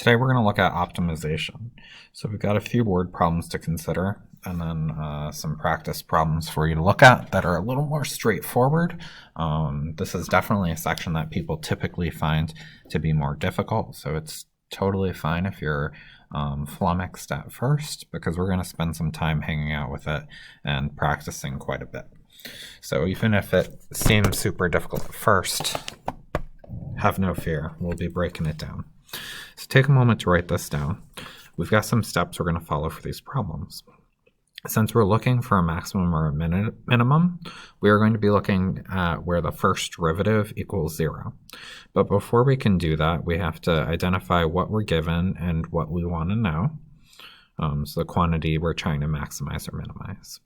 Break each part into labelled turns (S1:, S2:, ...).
S1: Today we're going to look at optimization. So we've got a few word problems to consider and then some practice problems for you to look at that are a little more straightforward. This is definitely a section that people typically find to be more difficult, so it's totally fine if you're flummoxed at first, because we're going to spend some time hanging out with it and practicing quite a bit. So even if it seems super difficult at first, have no fear, we'll be breaking it down. So take a moment to write this down. We've got some steps we're going to follow for these problems. Since we're looking for a maximum or a minimum, we are going to be looking at where the first derivative equals 0. But before we can do that, we have to identify what we're given and what we want to know. So the quantity we're trying to maximize or minimize.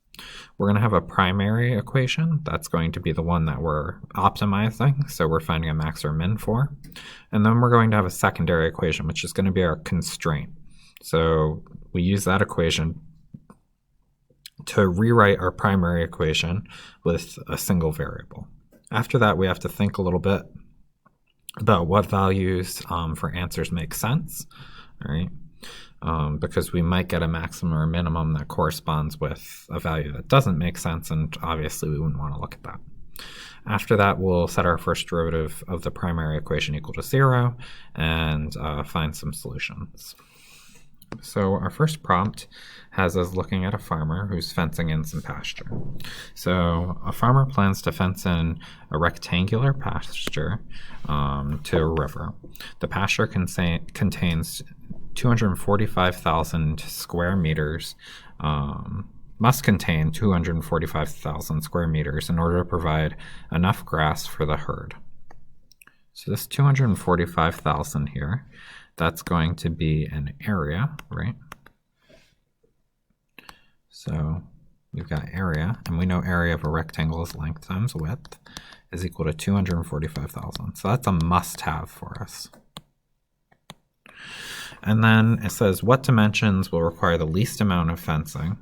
S1: We're going to have a primary equation. That's going to be the one that we're optimizing, so we're finding a max or min for. And then we're going to have a secondary equation, which is going to be our constraint. So we use that equation to rewrite our primary equation with a single variable. After that, we have to think a little bit about what values for answers make sense, all right? Because we might get a maximum or a minimum that corresponds with a value that doesn't make sense, and obviously we wouldn't want to look at that. After that, we'll set our first derivative of the primary equation equal to 0 and find some solutions. So our first prompt has us looking at a farmer who's fencing in some pasture. So a farmer plans to fence in a rectangular pasture to a river. The pasture contains 245,000 square meters, must contain 245,000 square meters in order to provide enough grass for the herd. So this 245,000 here, that's going to be an area, right? So we've got area, and we know area of a rectangle is length times width is equal to 245,000. So that's a must-have for us. And then it says what dimensions will require the least amount of fencing.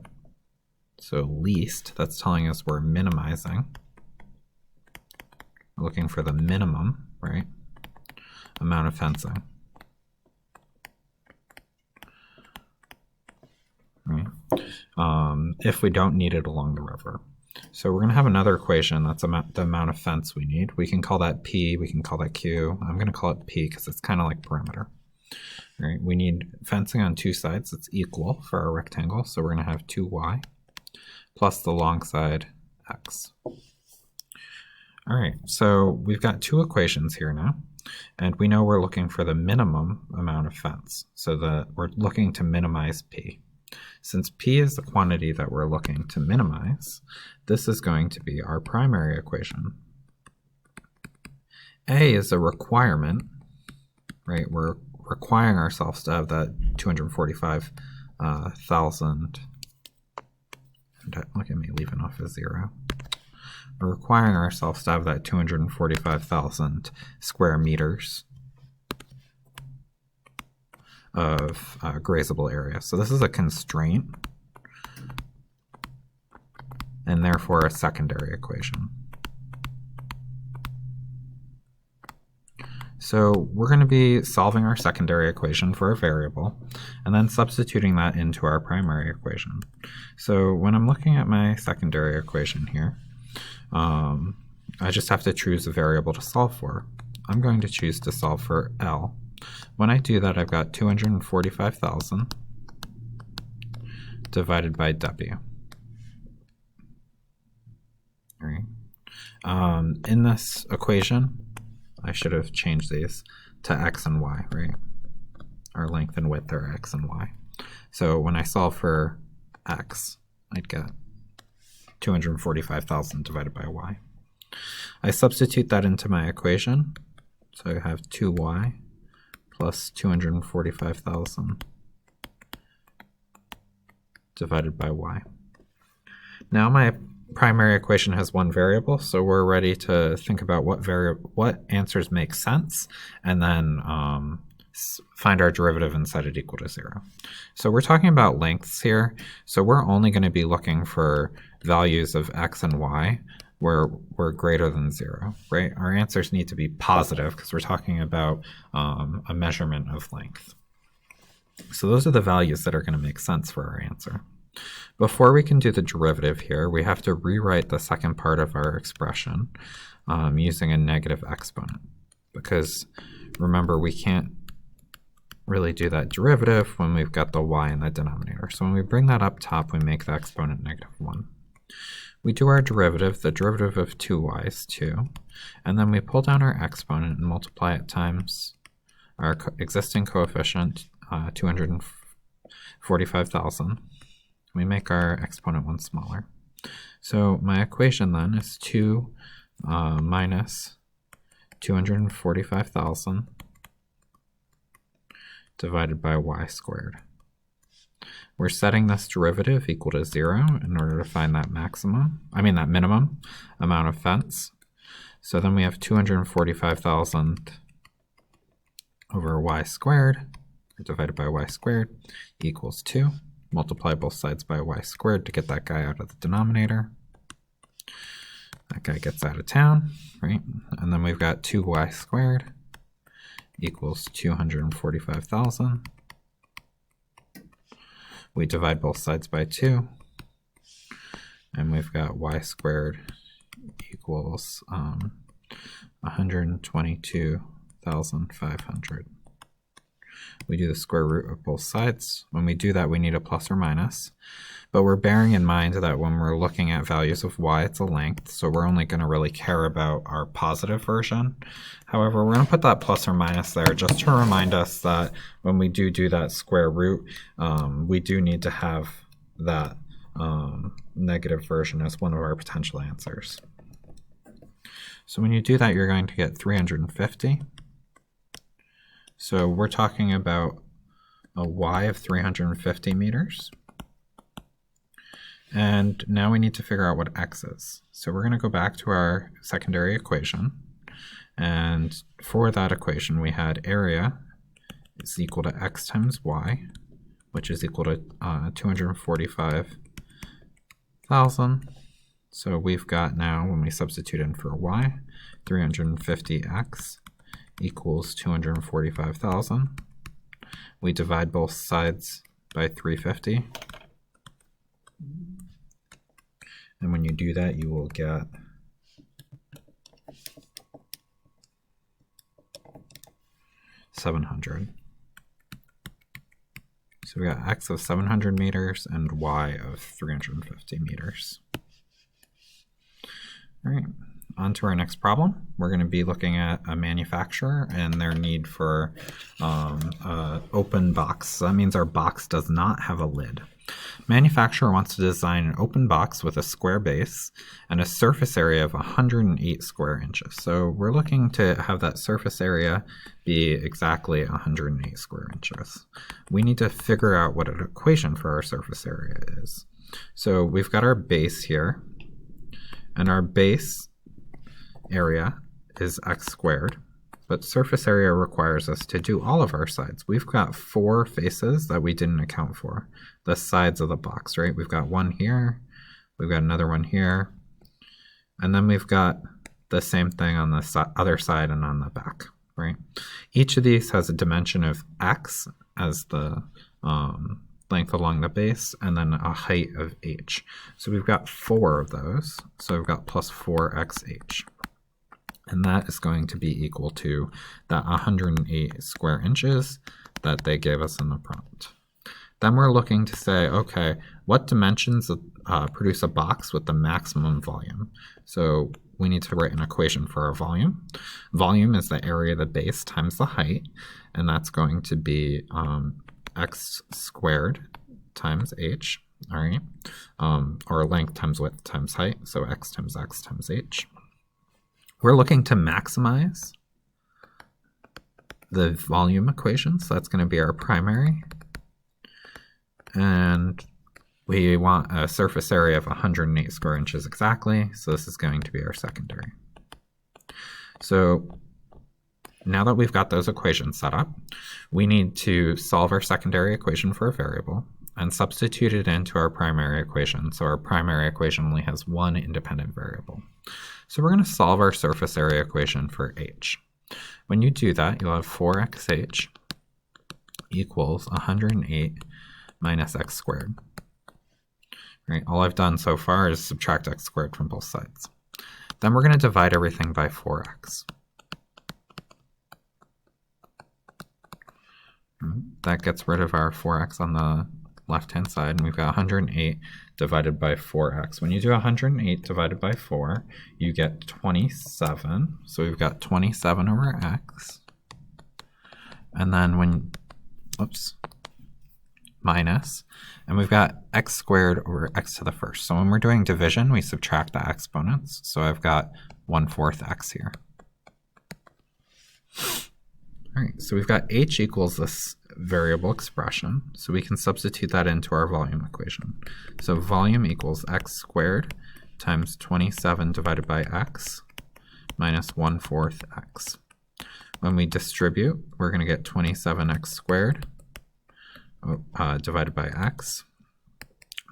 S1: So least, that's telling us we're minimizing. We're looking for the minimum, right, amount of fencing. Right. If we don't need it along the river. So we're going to have another equation that's the amount of fence we need. We can call that P, we can call that Q. I'm going to call it P because it's kind of like perimeter. Right. We need fencing on two sides that's equal for our rectangle. So we're going to have 2y plus the long side x. All right, so we've got two equations here now, and we know we're looking for the minimum amount of fence. So we're looking to minimize P. Since P is the quantity that we're looking to minimize, this is going to be our primary equation. A is a requirement, right? We're requiring ourselves to have that 245,000. Look at me leaving off a 0. We're requiring ourselves to have that 245,000 square meters of grazable area. So this is a constraint and therefore a secondary equation. So we're going to be solving our secondary equation for a variable and then substituting that into our primary equation. So when I'm looking at my secondary equation here, I just have to choose a variable to solve for. I'm going to choose to solve for L. When I do that, I've got 245,000 divided by W. All right. In this equation, I should have changed these to x and y, right? Our length and width are x and y. So when I solve for x, I'd get 245,000 divided by y. I substitute that into my equation. So I have 2y plus 245,000 divided by y. Now my primary equation has one variable, so we're ready to think about what answers make sense, and then find our derivative and set it equal to 0. So we're talking about lengths here, so we're only going to be looking for values of x and y where we're greater than 0, right? Our answers need to be positive because we're talking about a measurement of length. So those are the values that are going to make sense for our answer. Before we can do the derivative here, we have to rewrite the second part of our expression using a negative exponent. Because remember, we can't really do that derivative when we've got the y in the denominator. So when we bring that up top, we make the exponent -1. We do our derivative. The derivative of 2y is 2. And then we pull down our exponent and multiply it times our existing coefficient, 245,000. We make our exponent 1 smaller. So my equation then is 2 minus 245,000 divided by y squared. We're setting this derivative equal to 0 in order to find that that minimum amount of fence. So then we have 245,000 over y squared divided by y squared equals 2. Multiply both sides by y squared to get that guy out of the denominator. That guy gets out of town, right? And then we've got 2y squared equals 245,000. We divide both sides by 2, and we've got y squared equals 122,500. We do the square root of both sides. When we do that, we need a plus or minus, but we're bearing in mind that when we're looking at values of y, it's a length, so we're only going to really care about our positive version. However, we're going to put that plus or minus there just to remind us that when we do that square root, we do need to have that negative version as one of our potential answers. So when you do that, you're going to get 350. So we're talking about a y of 350 meters. And now we need to figure out what x is. So we're going to go back to our secondary equation. And for that equation, we had area is equal to x times y, which is equal to 245,000. So we've got now, when we substitute in for y, 350x equals 245,000. We divide both sides by 350. And when you do that, you will get 700. So we got x of 700 meters and y of 350 meters. All right, on to our next problem. We're going to be looking at a manufacturer and their need for an open box. So that means our box does not have a lid. Manufacturer wants to design an open box with a square base and a surface area of 108 square inches. So we're looking to have that surface area be exactly 108 square inches. We need to figure out what an equation for our surface area is. So we've got our base here, and our base area is x squared. But surface area requires us to do all of our sides. We've got 4 faces that we didn't account for, the sides of the box, right? We've got one here, we've got another one here, and then we've got the same thing on the other side and on the back, right? Each of these has a dimension of x as the length along the base, and then a height of h. So we've got 4 of those, so we've got plus 4xh. And that is going to be equal to that 108 square inches that they gave us in the prompt. Then we're looking to say, okay, what dimensions produce a box with the maximum volume? So we need to write an equation for our volume. Volume is the area of the base times the height, and that's going to be x squared times h, all right? Or length times width times height, so x times h. We're looking to maximize the volume equation, so that's going to be our primary. And we want a surface area of 108 square inches exactly, so this is going to be our secondary. So now that we've got those equations set up, we need to solve our secondary equation for a variable and substitute it into our primary equation. So our primary equation only has one independent variable. So we're going to solve our surface area equation for h. When you do that, you'll have 4xh equals 108 minus x squared. Right, all I've done so far is subtract x squared from both sides. Then we're going to divide everything by 4x. That gets rid of our 4x on the left-hand side, and we've got 108 divided by 4x. When you do 108 divided by 4, you get 27. So we've got 27 over x. And then when, minus, and we've got x squared over x to the first. So when we're doing division, we subtract the exponents. So I've got 1/4 x here. All right, so we've got h equals this variable expression, so we can substitute that into our volume equation. So volume equals x squared times 27 divided by x minus 1/4 x. When we distribute, we're going to get 27x squared divided by x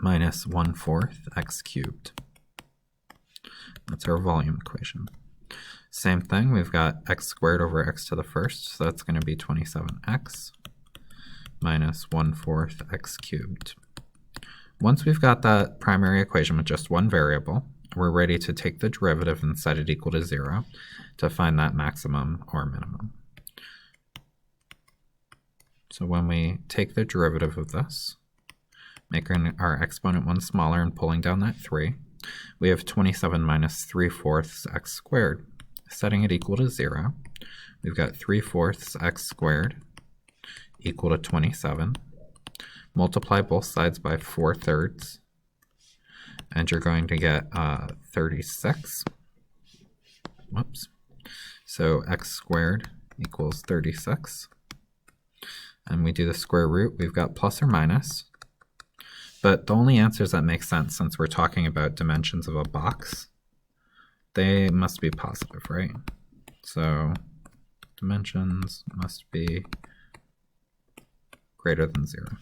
S1: minus 1/4 x cubed. That's our volume equation. Same thing, we've got x squared over x to the first, so that's going to be 27x minus 1/4 x cubed. Once we've got that primary equation with just one variable, we're ready to take the derivative and set it equal to 0 to find that maximum or minimum. So when we take the derivative of this, making our exponent one smaller and pulling down that 3, we have 27 minus 3/4 x squared. Setting it equal to 0, we've got 3/4 x squared equal to 27. Multiply both sides by 4/3, and you're going to get 36. So x squared equals 36. And we do the square root, we've got plus or minus. But the only answers that make sense, since we're talking about dimensions of a box, they must be positive, right? So dimensions must be greater than 0.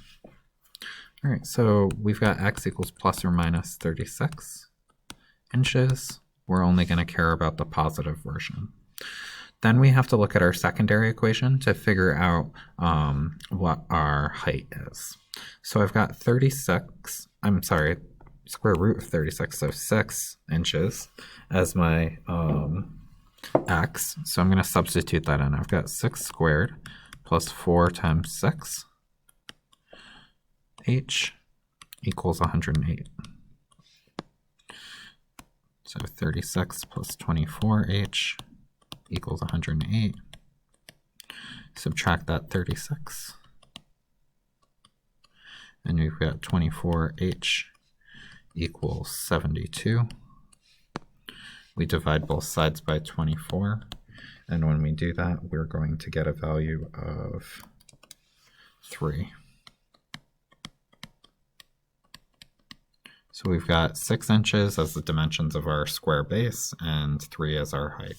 S1: All right, so we've got x equals plus or minus 36 inches. We're only going to care about the positive version. Then we have to look at our secondary equation to figure out what our height is. So I've got square root of 36, so 6 inches as my x. So I'm going to substitute that in. I've got 6 squared plus 4 times 6. H equals 108. So 36 plus 24h equals 108. Subtract that 36. And we've got 24h equals 72. We divide both sides by 24. And when we do that, we're going to get a value of 3. So we've got 6 inches as the dimensions of our square base and 3 as our height.